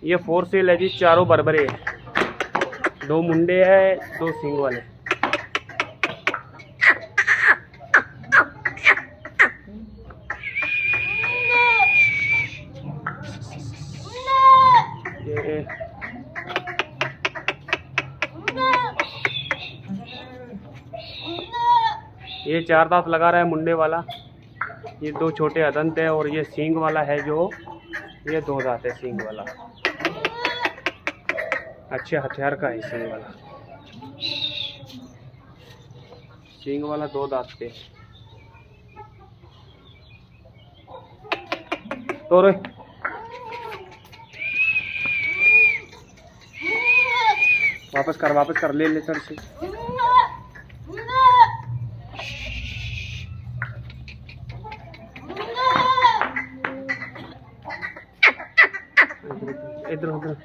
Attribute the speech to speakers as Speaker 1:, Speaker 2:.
Speaker 1: ये 4 सेल है जी, चारों बरबरे है, 2 मुंडे है, 2 सींग वाले। ये 4 दांत लगा रहा है मुंडे वाला, ये 2 छोटे अदंत है, और ये सींग वाला है जो, ये 2 दांत है सींग वाला। अच्छे हथियार का है सींग वाला। सींग वाला 2 दांत पे तो रे। वापस कर ले सर से। इधर उधर